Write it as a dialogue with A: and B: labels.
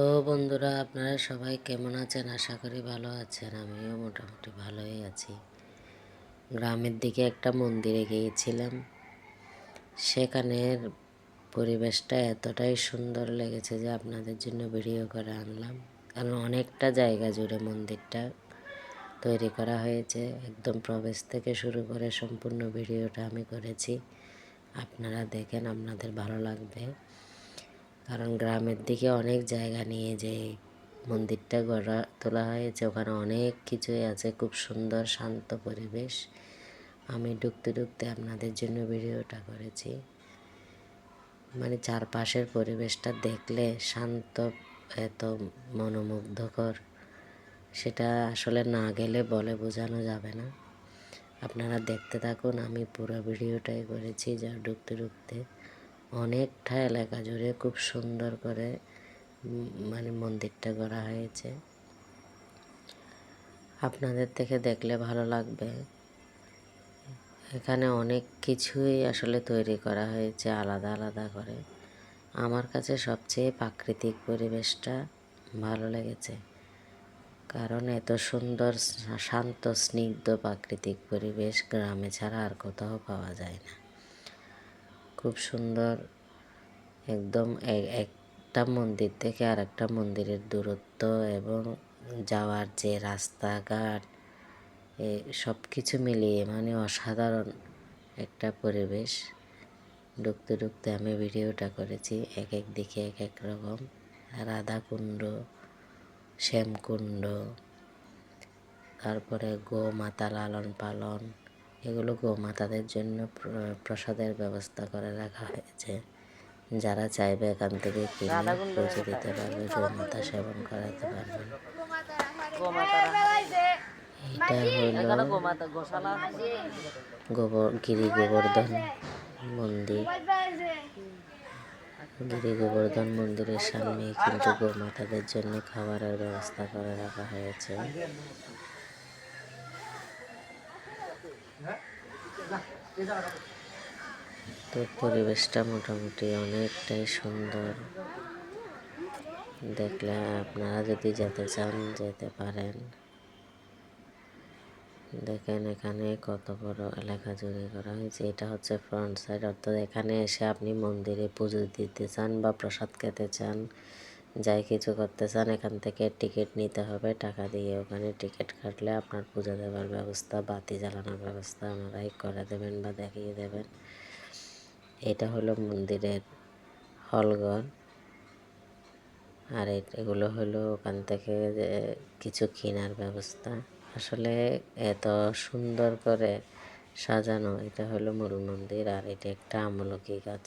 A: তো বন্ধুরা, আপনারা সবাই কেমন আছেন? আশা করি ভালো আছেন। আমিও মোটামুটি ভালোই আছি। গ্রামের দিকে একটা মন্দিরে গিয়েছিলাম। সেখানের পরিবেশটা এতটাই সুন্দর লেগেছে যে আপনাদের জন্য ভিডিও করে আনলাম। কারণ অনেকটা জায়গা জুড়ে মন্দিরটা তৈরি করা হয়েছে। একদম প্রবেশ থেকে শুরু করে সম্পূর্ণ ভিডিওটা আমি করেছি। আপনারা দেখেন, আপনাদের ভালো লাগবে। কারণ গ্রামের দিকে অনেক জায়গা নিয়ে যে মন্দিরটা গড়া তোলা হয়েছে, ওখানে অনেক কিছুই আছে, খুব সুন্দর শান্ত পরিবেশ। আমি ঢুকতে ঢুকতে আপনাদের জন্য ভিডিওটা করেছি। মানে চারপাশের পরিবেশটা দেখলে শান্ত, এত মনোমুগ্ধকর, সেটা আসলে না গেলে বলে বোঝানো যাবে না। আপনারা দেখতে থাকুন, আমি পুরো ভিডিওটাই করেছি। যা ঢুকতে ঢুকতে অনেকটা এলাকা জুড়ে খুব সুন্দর করে মানে মন্দিরটা করা হয়েছে। আপনাদের থেকে দেখলে ভালো লাগবে। এখানে অনেক কিছুই আসলে তৈরি করা হয়েছে আলাদা আলাদা করে। আমার কাছে সবচেয়ে প্রাকৃতিক পরিবেশটা ভালো লেগেছে। কারণ এত সুন্দর শান্ত স্নিগ্ধ প্রাকৃতিক পরিবেশ গ্রামে ছাড়া আর কোথাও পাওয়া যায় না। খুব সুন্দর। একদম একটা মন্দির থেকে আর একটা মন্দিরের দূরত্ব এবং যাওয়ার যে রাস্তাঘাট, সব কিছু মিলিয়ে মানে অসাধারণ একটা পরিবেশ। ঢুকতে ঢুকতে আমি ভিডিওটা করেছি। এক এক দিকে এক এক রকম। রাধাকুণ্ড, শ্যামকুণ্ড, তারপরে গোমাতা লালন পালন, এগুলো গোমাতাদের জন্য প্রসাদের ব্যবস্থা করে রাখা হয়েছে। যারা চাইবে এখান থেকে কিনে পৌঁছে দিতে পারবে, গোমাতা সেবন করাতে পারবেন। এটা হলো গিরি গোবর্ধন মন্দির। গিরি গোবর্ধন মন্দিরের সামনে কিন্তু গোমাতাদের জন্য খাবারের ব্যবস্থা করে রাখা হয়েছে। তো পরিবেশটা মোটামুটি অনেকটাই সুন্দর। দেখলে আপনারা যদি যেতে চান যেতে পারেন। দেখেন এখানে কত বড় এলাকা জুড়ে করা হয়েছে। এটা হচ্ছে ফ্রন্ট সাইড, অর্থাৎ এখানে এসে আপনি মন্দিরে পুজো দিতে চান বা প্রসাদ খেতে চান, যাই কিছু করতে চান, এখান থেকে টিকিট নিতে হবে। টাকা দিয়ে ওখানে টিকিট কাটলে আপনার পুজো দেওয়ার ব্যবস্থা, বাতি জ্বালানোর ব্যবস্থা ওনারাই করে দেবেন বা দেখিয়ে দেবেন। এটা হলো মন্দিরের হলঘর। আর এগুলো হলো ওখান থেকে যে কিছু কেনার ব্যবস্থা। আসলে এত সুন্দর করে সাজানো। এটা হলো মূল মন্দির, আর এটা একটা আমলকি গাছ।